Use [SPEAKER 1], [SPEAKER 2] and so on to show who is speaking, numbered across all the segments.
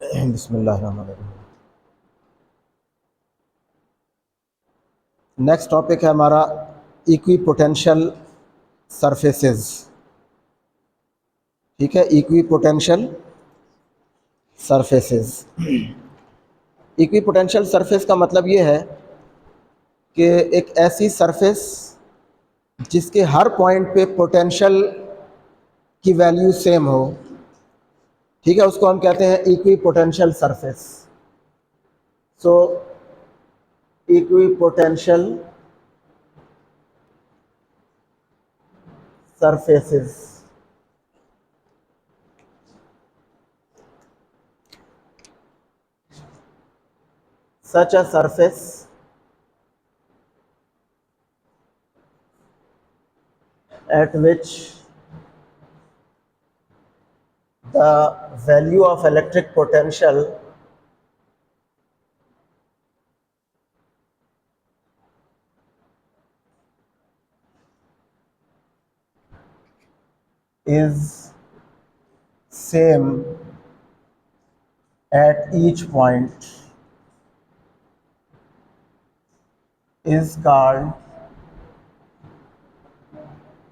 [SPEAKER 1] बिस्मिल्लाहिर्रहमानिर्रहीम। Next topic है हमारा इक्वी पोटेंशियल सरफेसेस। ठीक है, equi potential surfaces. Equi potential surface का मतलब ये है कि एक ऐसी सरफेस जिसके हर पॉइंट पे पोटेंशियल की वैल्यू सेम हो। ठीक है, उसको हम कहते हैं equi potential surface. So equi potential surfaces, such a surface at which the value of electric potential is same at each point is called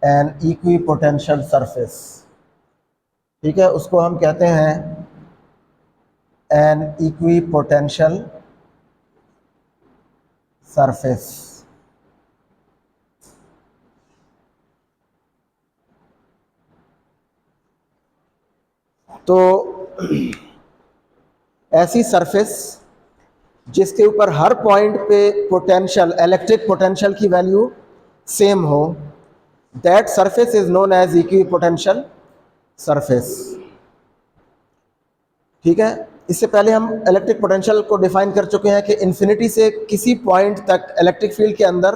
[SPEAKER 1] an equipotential surface। ठीक है, उसको हम कहते हैं an equipotential surface। तो ऐसी सरफेस जिसके ऊपर हर पॉइंट पे पोटेंशियल, इलेक्ट्रिक पोटेंशियल की वैल्यू सेम हो, that surface is known as equipotential surface. ठीक है, इससे पहले हम इलेक्ट्रिक पोटेंशियल को डिफाइन कर चुके हैं कि इन्फिनिटी से किसी पॉइंट तक इलेक्ट्रिक फील्ड के अंदर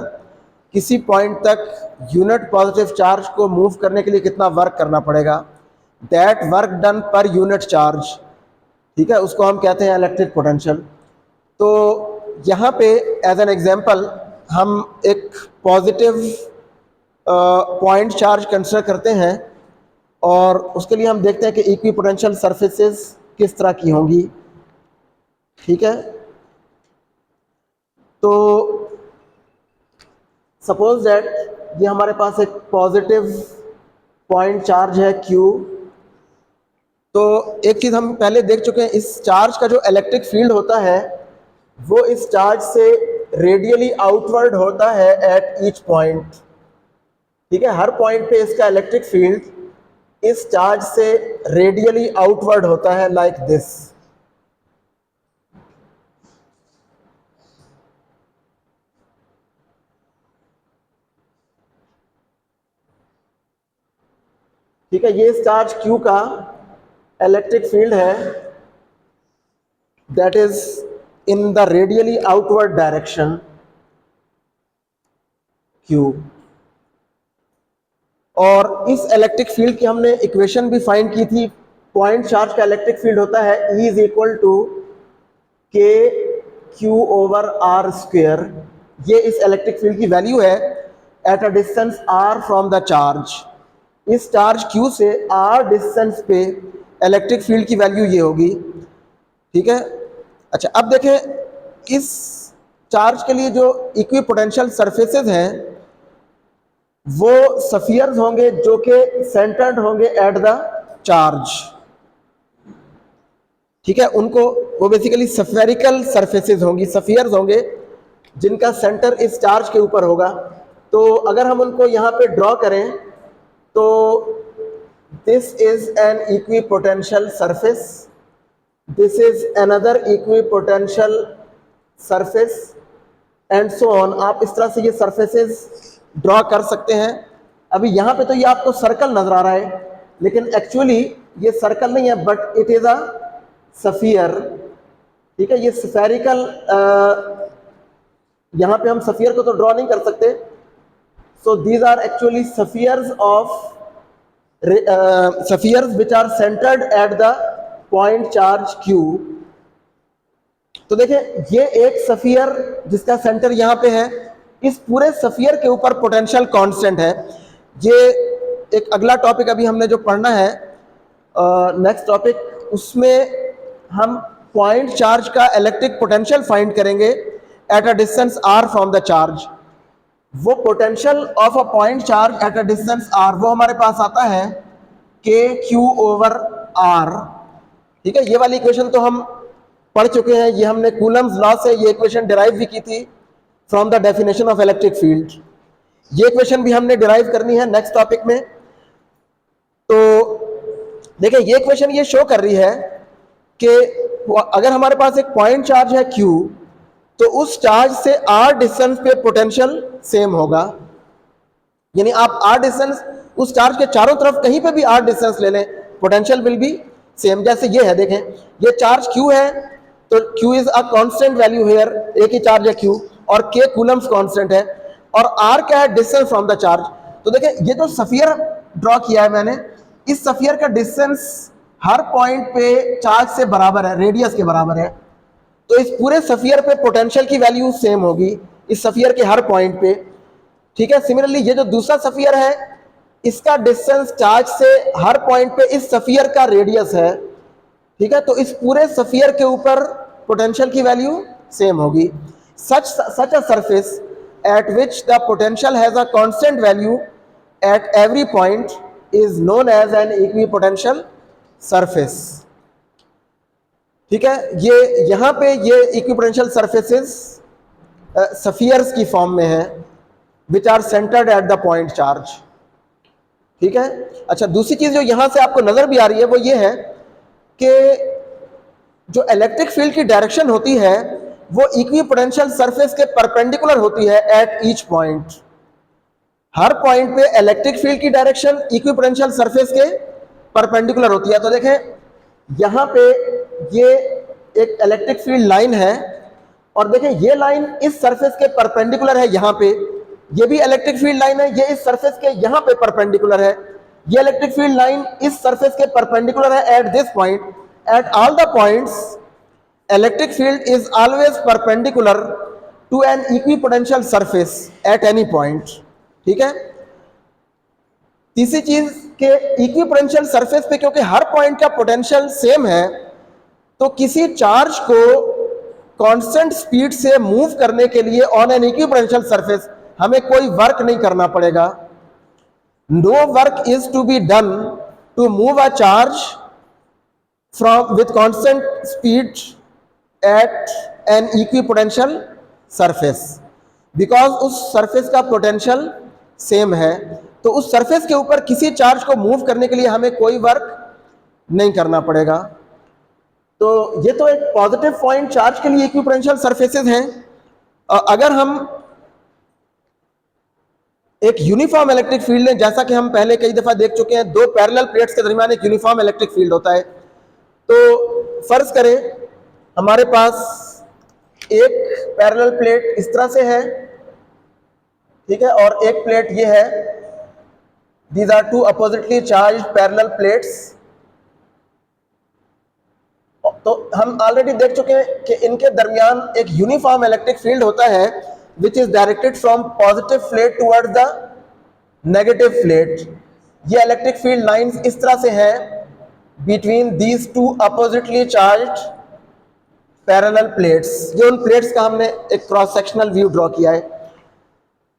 [SPEAKER 1] किसी पॉइंट तक यूनिट पॉजिटिव चार्ज को मूव करने के लिए कितना वर्क करना पड़ेगा, that work done per unit charge. ठीक है, उसको हम कहते हैं इलेक्ट्रिक पोटेंशियल। तो यहाँ पे एज एन एग्जांपल हम एक पॉजिटिव पॉइंट चार्ज कंसिडर करते हैं और उसके लिए हम देखते हैं कि इक्वी पोटेंशियल सरफेसेस किस तरह की होंगी। ठीक है, तो सपोज दैट ये हमारे पास एक पॉजिटिव पॉइंट चार्ज है Q। तो एक चीज़ हम पहले देख चुके हैं, इस चार्ज का जो इलेक्ट्रिक फील्ड होता है वो इस चार्ज से रेडियली आउटवर्ड होता है एट ईच पॉइंट। ठीक है, हर पॉइंट पे इसका इलेक्ट्रिक फील्ड इस चार्ज से रेडियली आउटवर्ड होता है लाइक दिस। ठीक है, ये इस चार्ज Q का इलेक्ट्रिक फील्ड है that is in the radially outward direction Q। और इस इलेक्ट्रिक फील्ड की हमने इक्वेशन भी फाइंड की थी। पॉइंट चार्ज का इलेक्ट्रिक फील्ड होता है E इज इक्वल टू के क्यू ओवर आर स्क्वेयर। ये इस इलेक्ट्रिक फील्ड की वैल्यू है eight a distance r from the charge. इस चार्ज Q से r डिस्टेंस पे इलेक्ट्रिक फील्ड की वैल्यू ये होगी। ठीक है, अच्छा अब देखें इस चार्ज के लिए जो इक्वी पोटेंशियल सरफेसेस हैं वो सफियर्स होंगे जो कि सेंटर्ड होंगे एट द चार्ज। ठीक है, उनको वो बेसिकली सफेरिकल सरफेसेस होंगी, सफियर्स होंगे जिनका सेंटर इस चार्ज के ऊपर होगा। तो अगर हम उनको यहाँ पे ड्रॉ करें तो this is an equipotential surface, this is another equipotential surface and so on. आप इस तरह से ये सरफेसेस ड्रॉ कर सकते हैं। अभी यहाँ पे तो ये आपको सर्कल नजर आ रहा है लेकिन एक्चुअली ये सर्कल नहीं है but it is a sphere. ठीक है, ये स्फेरिकल, यहाँ पे हम सफियर को तो ड्रॉ नहीं कर सकते। So these are actually spheres of spheres which are centred at the point charge Q। तो देखें ये एक सफियर जिसका सेंटर यहाँ पे है, इस पूरे सफियर के ऊपर पोटेंशियल कांस्टेंट है। ये एक अगला टॉपिक अभी हमने जो पढ़ना है नेक्स्ट टॉपिक, उसमें हम पॉइंट चार्ज का इलेक्ट्रिक पोटेंशियल फाइंड करेंगे at a distance r from the charge. वो potential of a point charge at a distance r वो हमारे पास आता है के क्यू ओवर आर। ठीक है, ये वाली इक्वेशन तो हम पढ़ चुके हैं, ये हमने कूलम्स लॉ से ये इक्वेशन डिराइव भी की थी from the definition of electric field. ये इक्वेशन भी हमने डिराइव करनी है नेक्स्ट टॉपिक में। तो देखिए ये इक्वेशन ये शो कर रही है कि अगर हमारे पास एक पॉइंट चार्ज है Q, तो उस चार्ज से r डिस्टेंस पे पोटेंशियल सेम होगा। यानी आप r डिस्टेंस उस चार्ज के चारों तरफ कहीं पे भी r डिस्टेंस ले लें, पोटेंशियल विल बी सेम। जैसे ये है, देखें ये चार्ज Q है, तो Q is a constant value here, एक ही चार्ज है Q, और K कूलम्स कांस्टेंट है, और R क्या है, डिस्टेंस फ्रॉम द चार्ज। तो देखें ये जो सफियर ड्रॉ किया है मैंने, इस सफियर का डिस्टेंस हर पॉइंट पे चार्ज से बराबर है, रेडियस के बराबर है। तो इस पूरे सफियर पे पोटेंशियल की वैल्यू सेम होगी इस सफियर के हर पॉइंट पे। ठीक है, सिमिलरली ये जो दूसरा सफियर है, इसका डिस्टेंस चार्ज से हर पॉइंट पे इस सफियर का रेडियस है। ठीक है, तो इस पूरे सफियर के ऊपर पोटेंशियल की वैल्यू सेम होगी। Such a surface at which the potential has a constant value at every point is known as an equipotential surface. ठीक है, ये यहां पे ये इक्विपोटेंशियल सरफेसेस सफियर्स की फॉर्म में है which are centred at the point charge. ठीक है, अच्छा दूसरी चीज जो यहां से आपको नजर भी आ रही है वो ये है कि जो इलेक्ट्रिक फील्ड की डायरेक्शन होती है वो इक्विपोटेंशियल सरफेस के परपेंडिकुलर होती है at each point. Her point पे इलेक्ट्रिक फील्ड की डायरेक्शन इक्विपोटेंशियल सरफेस के परपेंडिकुलर होती है। तो देखें यहां पे ये एक इलेक्ट्रिक फील्ड लाइन है, और देखें ये लाइन इस सरफेस के परपेंडिकुलर है, यहां पे ये भी इलेक्ट्रिक फील्ड लाइन है, ये इस सरफेस के यहां पे परपेंडिकुलर है। ये इलेक्ट्रिक फील्ड लाइन इस सरफेस के परपेंडिकुलर है at this point. At all the points electric field is always perpendicular to an equipotential surface at any point. ठीक है, तीसरी चीज के इक्विपोटेंशियल सरफेस पे क्योंकि हर पॉइंट का पोटेंशियल सेम है, तो किसी चार्ज को कांस्टेंट स्पीड से मूव करने के लिए ऑन एन इक्विपोटेंशियल सरफेस हमें कोई वर्क नहीं करना पड़ेगा। No work is to be done to move a charge from with constant speed at an equipotential surface, because उस सरफेस का पोटेंशियल सेम है। तो उस सरफेस के ऊपर किसी चार्ज को मूव करने के लिए हमें कोई वर्क नहीं करना पड़ेगा। तो ये तो एक पॉजिटिव पॉइंट चार्ज के लिए इक्विपोटेंशियल सरफेसेस हैं। अगर हम एक यूनिफॉर्म इलेक्ट्रिक फील्ड है, जैसा कि हम पहले कई दफा देख चुके हैं, दो पैरेलल प्लेट्स के दरमियान एक यूनिफॉर्म इलेक्ट्रिक फील्ड होता है। तो फर्ज करें हमारे पास एक पैरेलल प्लेट इस तरह से है, ठीक है, और एक प्लेट ये है। These are two oppositely charged parallel plates. तो हम ऑलरेडी देख चुके हैं कि इनके दरमियान एक यूनिफॉर्म इलेक्ट्रिक फील्ड होता है which is directed from positive plate towards the negative plate. ये इलेक्ट्रिक फील्ड लाइंस इस तरह से है between these two oppositely charged parallel plates. ये उन प्लेट्स का हमने एक क्रॉस सेक्शनल व्यू ड्रॉ किया है।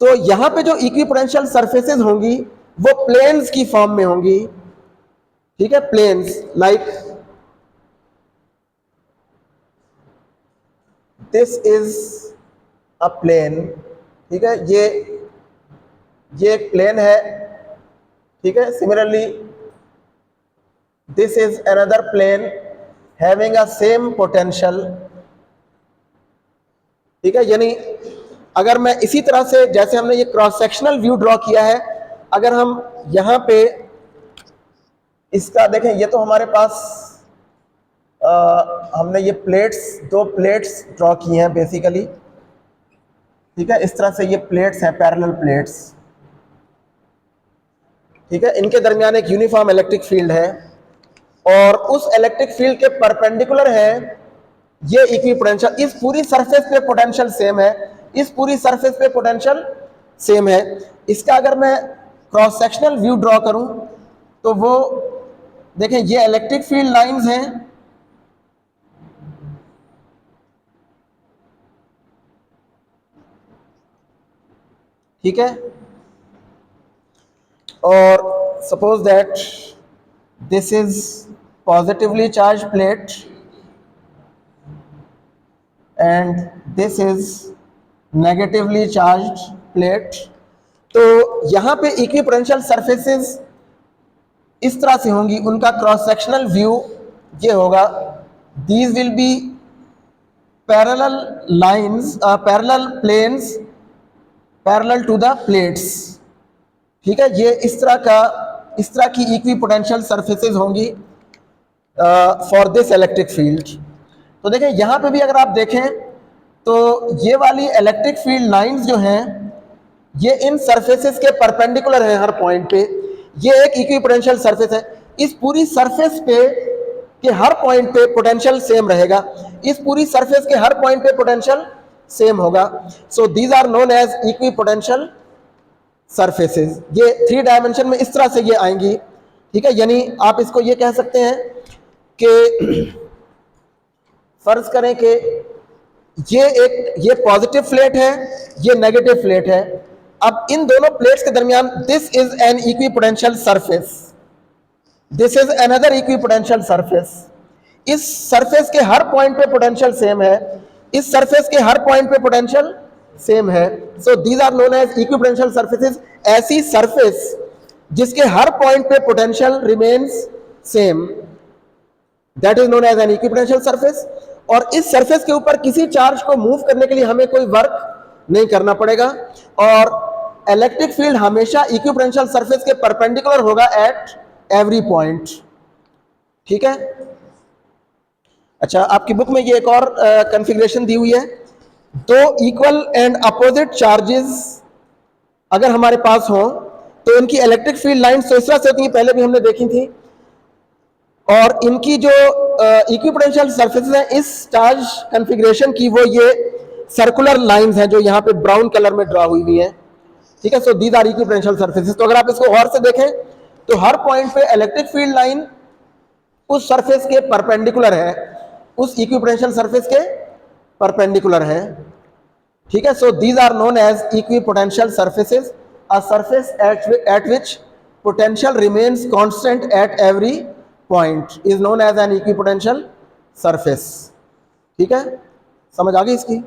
[SPEAKER 1] तो यहां पे जो इक्विपोटेंशियल सरफेसेस होंगी वो प्लेन्स की फॉर्म में होंगी। ठीक है, planes like this is a plane. ठीक है, ये एक प्लेन है। ठीक है, similarly this is another plane having a same potential. ठीक है, यानी अगर मैं इसी तरह से जैसे हमने ये क्रॉस सेक्शनल व्यू ड्रॉ किया है, अगर हम यहां पे इसका देखें, ये तो हमारे पास हमने ये प्लेट्स, दो प्लेट्स ड्रॉ की हैं बेसिकली। ठीक है, इस तरह से ये प्लेट्स हैं, पैरेलल प्लेट्स। ठीक है, इनके दरमियान एक यूनिफॉर्म इलेक्ट्रिक फील्ड है, और उस इलेक्ट्रिक फील्ड के परपेंडिकुलर है ये इक्विपोटेंशियल। इस पूरी सरफेस पे पोटेंशियल सेम है, इस पूरी सरफेस पे पोटेंशियल सेम है। इसका अगर मैं क्रॉस सेक्शनल व्यू ड्रॉ करूं तो वो देखें, ये इलेक्ट्रिक फील्ड लाइंस हैं, ठीक है, और suppose that this is positively charge plate and this is negatively charge plate. तो यहां पे इक्विपोटेंशियल सरफेसेस इस तरह से होंगी, उनका क्रॉस सेक्शनल व्यू ये होगा, these will be parallel lines, parallel planes parallel to the plates. ठीक है, ये इस तरह की इक्विपोटेंशियल सरफेसेस होंगी फॉर दिस इलेक्ट्रिक फील्ड। तो देखें यहां पे भी अगर आप देखें तो ये वाली इलेक्ट्रिक फील्ड लाइंस जो हैं ये इन सरफेसेस के परपेंडिकुलर है हर पॉइंट पे। ये एक इक्विपोटेंशियल सरफेस है, इस पूरी सरफेस पे के हर पॉइंट पे पोटेंशियल सेम रहेगा, इस पूरी सरफेस के हर पॉइंट पे पोटेंशियल सेम होगा। So these are known as equipotential surfaces. ये 3 डायमेंशन में इस तरह से ये आएंगी। ठीक है, यानी आप इसको ये कह सकते हैं कि फर्ज करें कि ये पॉजिटिव प्लेट है, ये नेगेटिव प्लेट है। अब इन दोनों प्लेट्स के दरमियान this is an equipotential surface, this is another equipotential surface. इस सरफेस के हर पॉइंट पे पोटेंशियल सेम है, इस सरफेस के हर पॉइंट पे पोटेंशियल सेम है। So these are known as equipotential surfaces. ऐसी सरफेस जिसके हर पॉइंट पे potential remains same, that is known as an equipotential surface. और इस सरफेस के ऊपर किसी चार्ज को मूव करने के लिए हमें कोई वर्क नहीं करना पड़ेगा, और इलेक्ट्रिक फील्ड हमेशा इक्विपोटेंशियल सरफेस के परपेंडिकुलर होगा एट एवरी पॉइंट। ठीक है, अच्छा आपकी बुक में ये एक और कॉन्फ़िगरेशन दी हुई है, दो इक्वल एंड अपोजिट चार्जेस अगर हमारे पास हो तो इनकी इलेक्ट्रिक फील्ड लाइंस तो इस तरह से होती हैं, पहले भी हमने देखी थी, और इनकी जो इक्विपोटेंशियल सरफेसेस हैं इस चार्ज कॉन्फ़िगरेशन की, वो ये सर्कुलर लाइंस हैं जो यहाँ पे ब्राउन कलर में ड्रा हुई हुई हैं। ठीक है, so these are equipotential surfaces. तो अगर आप इसको गौर से देखें तो हर पॉइंट पे इलेक्ट्रिक फील्ड लाइन उस सरफेस के परपेंडिकुलर है, उस इक्विपोटेंशियल सरफेस के परपेंडिकुलर है। ठीक है, so these are known as equipotential surfaces. A surface at which potential remains constant at every point is known as an equipotential surface. ठीक है, समझ आ गई इसकी?